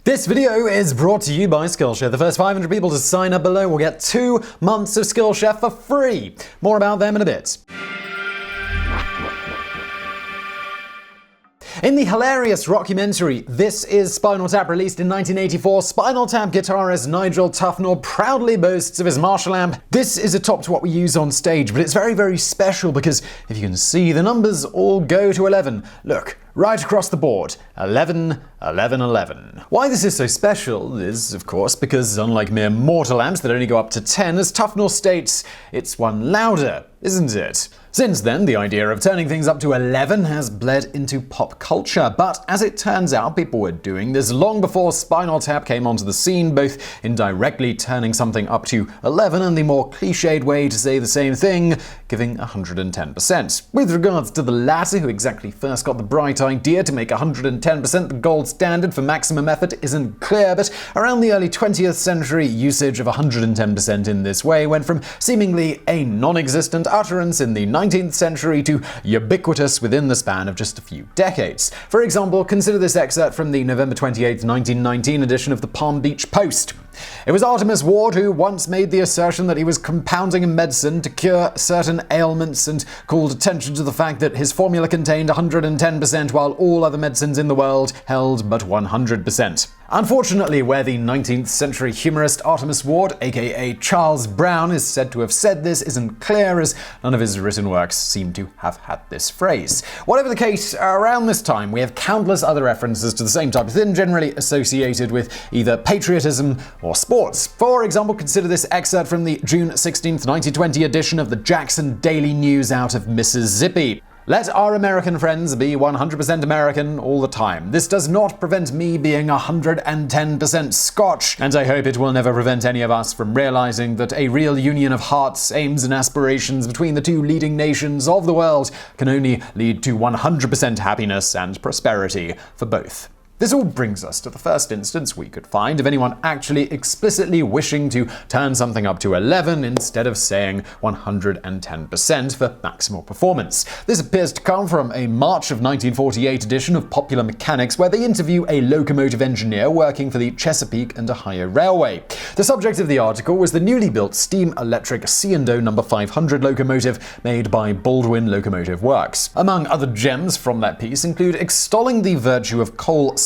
This video is brought to you by Skillshare. The first 500 people to sign up below will get 2 months of Skillshare for free. More about them in a bit. In the hilarious rockumentary This Is Spinal Tap, released in 1984, Spinal Tap guitarist Nigel Tufnel proudly boasts of his Marshal amp. This is a top to what we use on stage, but it's very, very special because, if you can see, the numbers all go to 11. Look, right across the board. 11, 11, 11. Why this is so special is, of course, because unlike mere mortal amps that only go up to 10, as Tufnel states, it's one louder, isn't it? Since then, the idea of turning things up to 11 has bled into pop culture, but as it turns out, people were doing this long before Spinal Tap came onto the scene, both indirectly turning something up to 11 and the more cliched way to say the same thing, giving 110%. With regards to the latter, who exactly first got the bright idea to make 110% the gold standard for maximum effort isn't clear, but around the early 20th century, usage of 110% in this way went from seemingly a non-existent utterance in the 19th century to ubiquitous within the span of just a few decades. For example, consider this excerpt from the November 28, 1919 edition of the Palm Beach Post. It was Artemus Ward who once made the assertion that he was compounding a medicine to cure certain ailments and called attention to the fact that his formula contained 110% while all other medicines in the world held but 100%. Unfortunately, where the 19th century humorist Artemus Ward, aka Charles Brown, is said to have said this isn't clear, as none of his written works seem to have had this phrase. Whatever the case, around this time we have countless other references to the same type of thing, generally associated with either patriotism or sports. For example, consider this excerpt from the June 16, 1920 edition of the Jackson Daily News out of Mississippi. Let our American friends be 100% American all the time. This does not prevent me being 110% Scotch, and I hope it will never prevent any of us from realizing that a real union of hearts, aims, and aspirations between the two leading nations of the world can only lead to 100% happiness and prosperity for both. This all brings us to the first instance we could find of anyone actually explicitly wishing to turn something up to 11 instead of saying 110% for maximal performance. This appears to come from a March of 1948 edition of Popular Mechanics, where they interview a locomotive engineer working for the Chesapeake and Ohio Railway. The subject of the article was the newly built steam-electric C&O No. 500 locomotive made by Baldwin Locomotive Works. Among other gems from that piece include extolling the virtue of coal/steam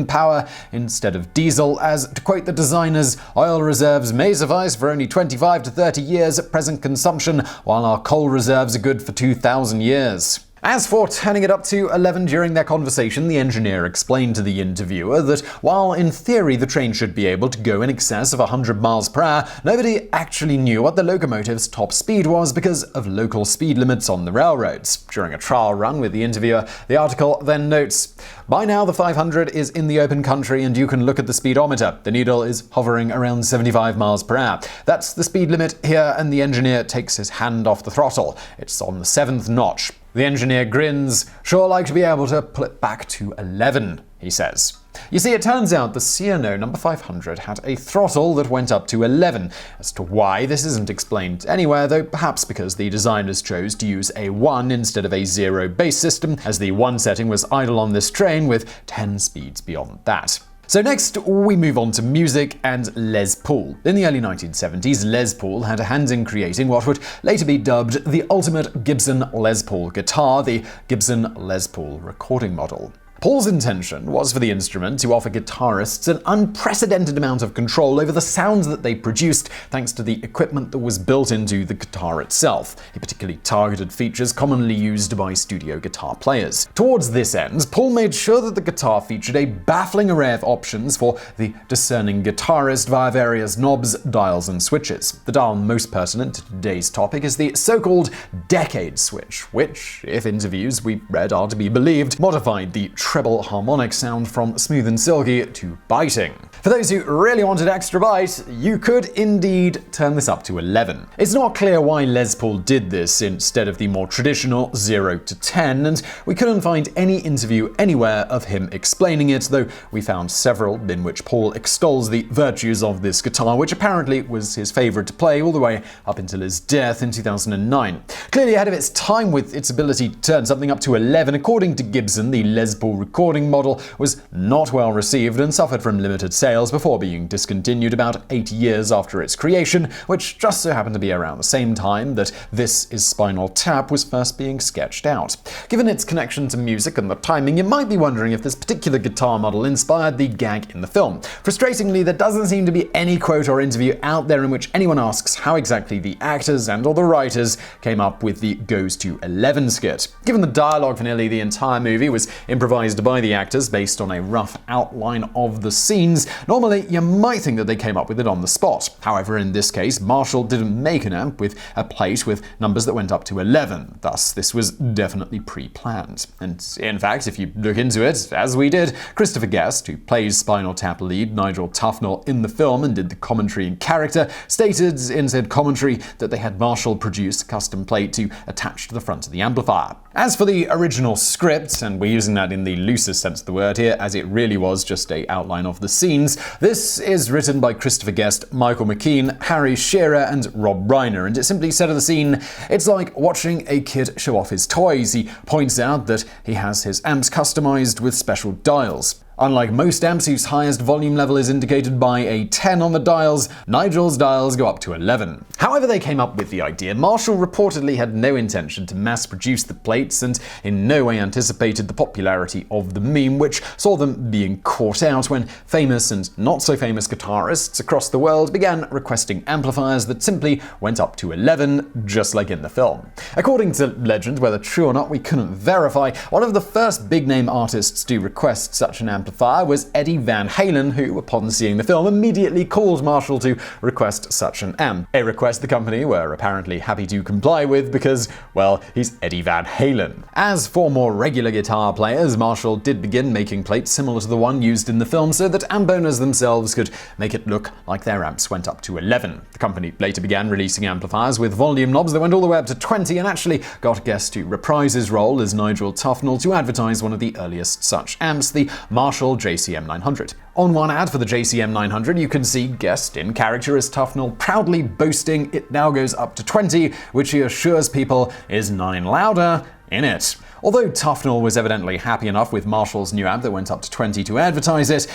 power instead of diesel, as, to quote the designers, oil reserves may suffice for only 25 to 30 years at present consumption, while our coal reserves are good for 2,000 years. As for turning it up to 11 during their conversation, the engineer explained to the interviewer that while in theory the train should be able to go in excess of 100 miles per hour, nobody actually knew what the locomotive's top speed was because of local speed limits on the railroads. During a trial run with the interviewer, the article then notes, "By now the 500 is in the open country and you can look at the speedometer. The needle is hovering around 75 miles per hour. That's the speed limit here," and the engineer takes his hand off the throttle. It's on the 7th notch. The engineer grins. "Sure like to be able to pull it back to 11, he says. You see, it turns out the C&O No. 500 had a throttle that went up to 11. As to why, this isn't explained anywhere, though perhaps because the designers chose to use a 1 instead of a 0 base system, as the 1 setting was idle on this train with 10 speeds beyond that. So next, we move on to music and Les Paul. In the early 1970s, Les Paul had a hand in creating what would later be dubbed the ultimate Gibson Les Paul guitar, the Gibson Les Paul recording model. Paul's intention was for the instrument to offer guitarists an unprecedented amount of control over the sounds that they produced, thanks to the equipment that was built into the guitar itself. He particularly targeted features commonly used by studio guitar players. Towards this end, Paul made sure that the guitar featured a baffling array of options for the discerning guitarist via various knobs, dials, and switches. The dial most pertinent to today's topic is the so-called decade switch, which, if interviews we read are to be believed, modified the treble harmonic sound from smooth and silky to biting. For those who really wanted extra bite, you could indeed turn this up to 11. It's not clear why Les Paul did this instead of the more traditional 0 to 10, and we couldn't find any interview anywhere of him explaining it, though we found several in which Paul extols the virtues of this guitar, which apparently was his favorite to play all the way up until his death in 2009. Clearly ahead of its time with its ability to turn something up to 11, according to Gibson, the Les Paul recording model was not well received and suffered from limited sales before being discontinued about 8 years after its creation, which just so happened to be around the same time that This Is Spinal Tap was first being sketched out. Given its connection to music and the timing, you might be wondering if this particular guitar model inspired the gag in the film. Frustratingly, there doesn't seem to be any quote or interview out there in which anyone asks how exactly the actors and or the writers came up with the Goes to 11 skit. Given the dialogue for nearly the entire movie was improvised by the actors based on a rough outline of the scenes, normally you might think that they came up with it on the spot. However, in this case, Marshall didn't make an amp with a plate with numbers that went up to 11. Thus, this was definitely pre-planned. And in fact, if you look into it, as we did, Christopher Guest, who plays Spinal Tap lead Nigel Tufnel in the film and did the commentary in character, stated in said commentary that they had Marshall produce a custom plate to attach to the front of the amplifier. As for the original script, and we're using that in the loosest sense of the word here, as it really was just an outline of the scenes, this is written by Christopher Guest, Michael McKean, Harry Shearer, and Rob Reiner, and it simply said of the scene, "It's like watching a kid show off his toys. He points out that he has his amps customized with special dials. Unlike most amps whose highest volume level is indicated by a 10 on the dials, Nigel's dials go up to 11. However they came up with the idea, Marshall reportedly had no intention to mass-produce the plates and in no way anticipated the popularity of the meme, which saw them being caught out when famous and not-so-famous guitarists across the world began requesting amplifiers that simply went up to 11, just like in the film. According to legend, whether true or not we couldn't verify, one of the first big-name artists to request such an amplifier was Eddie Van Halen, who, upon seeing the film, immediately called Marshall to request such an amp. A request the company were apparently happy to comply with because, well, he's Eddie Van Halen. As for more regular guitar players, Marshall did begin making plates similar to the one used in the film so that amp owners themselves could make it look like their amps went up to 11. The company later began releasing amplifiers with volume knobs that went all the way up to 20 and actually got Guest to reprise his role as Nigel Tufnel to advertise one of the earliest such amps, the Marshal JCM 900. On one ad for the JCM 900, you can see Guest in character as Tufnel proudly boasting it now goes up to 20, which he assures people is 9 louder in it. Although Tufnel was evidently happy enough with Marshall's new amp that went up to 20 to advertise it,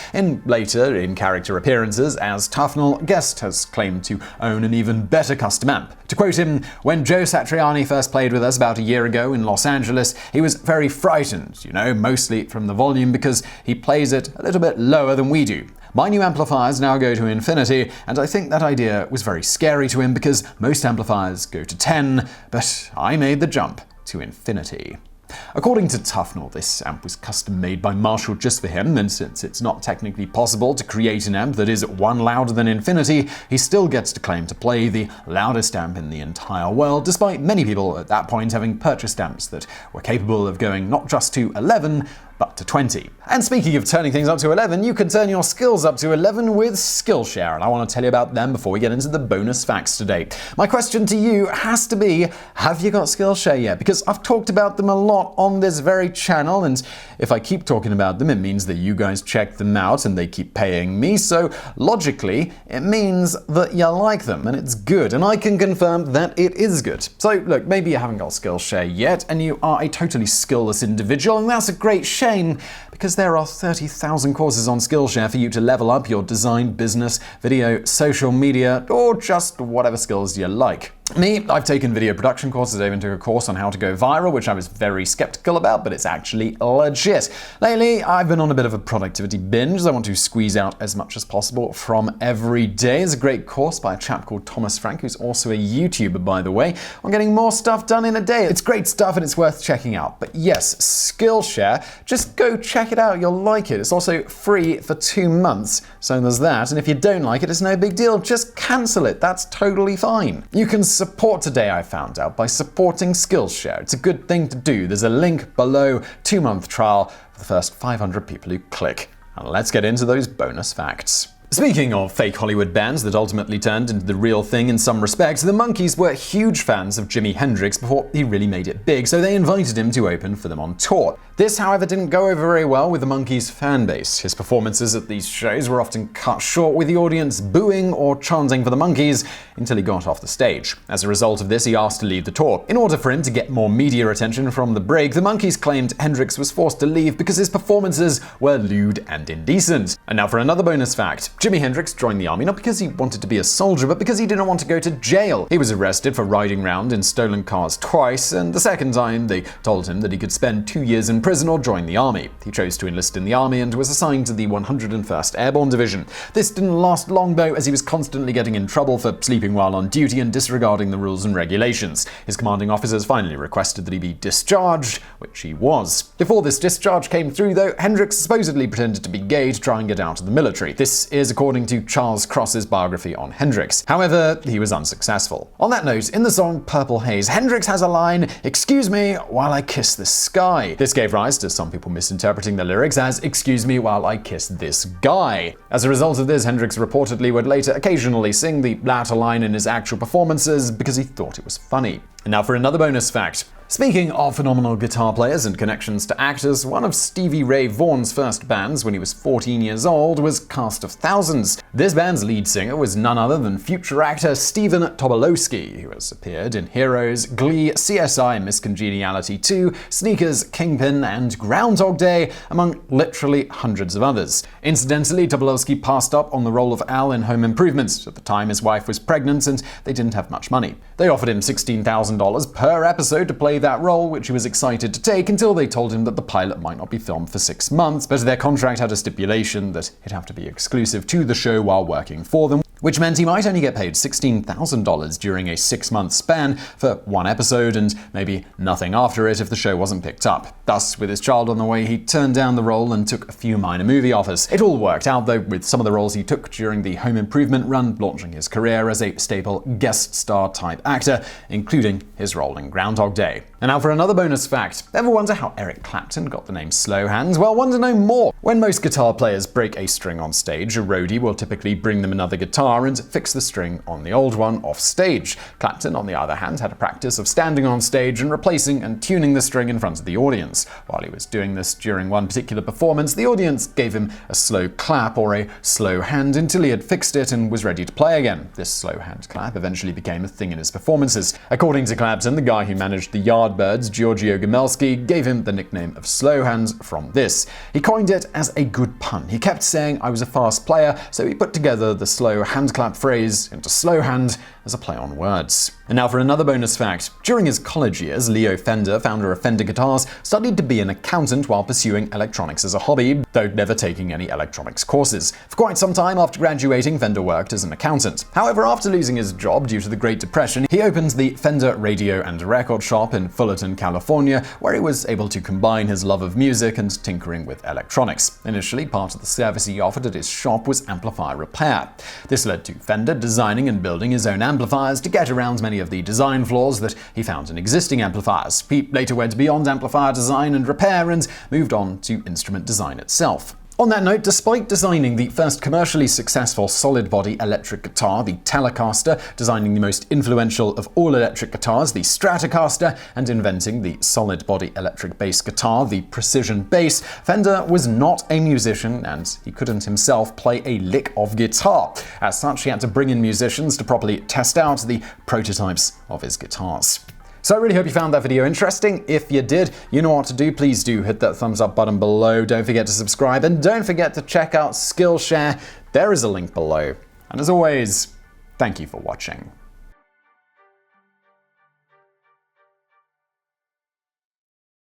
later in-character appearances as Tufnel, Guest has claimed to own an even better custom amp. To quote him, "When Joe Satriani first played with us about a year ago in Los Angeles, he was very frightened, mostly from the volume because he plays it a little bit lower than we do. My new amplifiers now go to infinity, and I think that idea was very scary to him because most amplifiers go to 10, but I made the jump to infinity." According to Tufnel, this amp was custom made by Marshall just for him, and since it's not technically possible to create an amp that is one louder than infinity, he still gets to claim to play the loudest amp in the entire world, despite many people at that point having purchased amps that were capable of going not just to 11, but to 20. And speaking of turning things up to 11, you can turn your skills up to 11 with Skillshare, and I want to tell you about them before we get into the bonus facts today. My question to you has to be, have you got Skillshare yet? Because I've talked about them a lot on this very channel, and if I keep talking about them, it means that you guys check them out and they keep paying me, so logically, it means that you like them, and it's good, and I can confirm that it is good. So look, maybe you haven't got Skillshare yet, and you are a totally skillless individual, and that's a great shame, because there are 30,000 courses on Skillshare for you to level up your design, business, video, social media, or just whatever skills you like. Me, I've taken video production courses. I even took a course on how to go viral, which I was very skeptical about, but it's actually legit. Lately, I've been on a bit of a productivity binge. I want to squeeze out as much as possible from every day. There's a great course by a chap called Thomas Frank, who's also a YouTuber, by the way, on getting more stuff done in a day. It's great stuff and it's worth checking out. But yes, Skillshare, just go check it out. You'll like it. It's also free for 2 months, so there's that. And if you don't like it, it's no big deal. Just cancel it. That's totally fine. You can support Today I Found Out by supporting Skillshare. It's a good thing to do. There's a link below, 2-month trial for the first 500 people who click. And let's get into those bonus facts. Speaking of fake Hollywood bands that ultimately turned into the real thing in some respects, the Monkees were huge fans of Jimi Hendrix before he really made it big, so they invited him to open for them on tour. This, however, didn't go over very well with the Monkees' fan base. His performances at these shows were often cut short, with the audience booing or chanting for the Monkees until he got off the stage. As a result of this, he asked to leave the tour. In order for him to get more media attention from the break, the Monkees claimed Hendrix was forced to leave because his performances were lewd and indecent. And now for another bonus fact. Jimi Hendrix joined the army not because he wanted to be a soldier, but because he didn't want to go to jail. He was arrested for riding around in stolen cars twice, and the second time they told him that he could spend 2 years in prison or join the army. He chose to enlist in the army and was assigned to the 101st Airborne Division. This didn't last long though, as he was constantly getting in trouble for sleeping while on duty and disregarding the rules and regulations. His commanding officers finally requested that he be discharged, which he was. Before this discharge came through though, Hendrix supposedly pretended to be gay to try and get out of the military. This is according to Charles Cross's biography on Hendrix. However, he was unsuccessful. On that note, in the song Purple Haze, Hendrix has a line, "Excuse me while I kiss the sky." This gave rise to some people misinterpreting the lyrics as "Excuse me while I kiss this guy." As a result of this, Hendrix reportedly would later occasionally sing the latter line in his actual performances because he thought it was funny. And now for another bonus fact. Speaking of phenomenal guitar players and connections to actors, one of Stevie Ray Vaughan's first bands when he was 14 years old was Cast of Thousands. This band's lead singer was none other than future actor Stephen Tobolowsky, who has appeared in Heroes, Glee, CSI, Miss Congeniality 2, Sneakers, Kingpin, and Groundhog Day, among literally hundreds of others. Incidentally, Tobolowsky passed up on the role of Al in Home Improvement. At the time, his wife was pregnant and they didn't have much money. They offered him $16,000 per episode to play that role, which he was excited to take until they told him that the pilot might not be filmed for 6 months, but their contract had a stipulation that he'd have to be exclusive to the show while working for them, which meant he might only get paid $16,000 during a 6-month span for one episode and maybe nothing after it if the show wasn't picked up. Thus, with his child on the way, he turned down the role and took a few minor movie offers. It all worked out though, with some of the roles he took during the Home Improvement run launching his career as a staple guest star type actor, including his role in Groundhog Day. And now for another bonus fact. Ever wonder how Eric Clapton got the name Slow Hand? Well, want to know more? When most guitar players break a string on stage, a roadie will typically bring them another guitar and fix the string on the old one off stage. Clapton, on the other hand, had a practice of standing on stage and replacing and tuning the string in front of the audience. While he was doing this during one particular performance, the audience gave him a slow clap or a slow hand until he had fixed it and was ready to play again. This slow hand clap eventually became a thing in his performances. According to Clapton, the guy who managed the Yardbirds, Giorgio Gamelski, gave him the nickname of Slow Hands from this. He coined it as a good pun. He kept saying I was a fast player, so he put together the slow hand clap phrase into slow hand as a play on words. And now for another bonus fact. During his college years, Leo Fender, founder of Fender Guitars, studied to be an accountant while pursuing electronics as a hobby, though never taking any electronics courses. For quite some time after graduating, Fender worked as an accountant. However, after losing his job due to the Great Depression, he opened the Fender Radio and Record Shop in Fullerton, California, where he was able to combine his love of music and tinkering with electronics. Initially, part of the service he offered at his shop was amplifier repair. This led to Fender designing and building his own amplifiers to get around many of the design flaws that he found in existing amplifiers. He later went beyond amplifier design and repair and moved on to instrument design itself. On that note, despite designing the first commercially successful solid-body electric guitar, the Telecaster, designing the most influential of all electric guitars, the Stratocaster, and inventing the solid-body electric bass guitar, the Precision Bass, Fender was not a musician and he couldn't himself play a lick of guitar. As such, he had to bring in musicians to properly test out the prototypes of his guitars. So I really hope you found that video interesting. If you did, you know what to do. Please do hit that thumbs up button below. Don't forget to subscribe and don't forget to check out Skillshare. There is a link below. And as always, thank you for watching.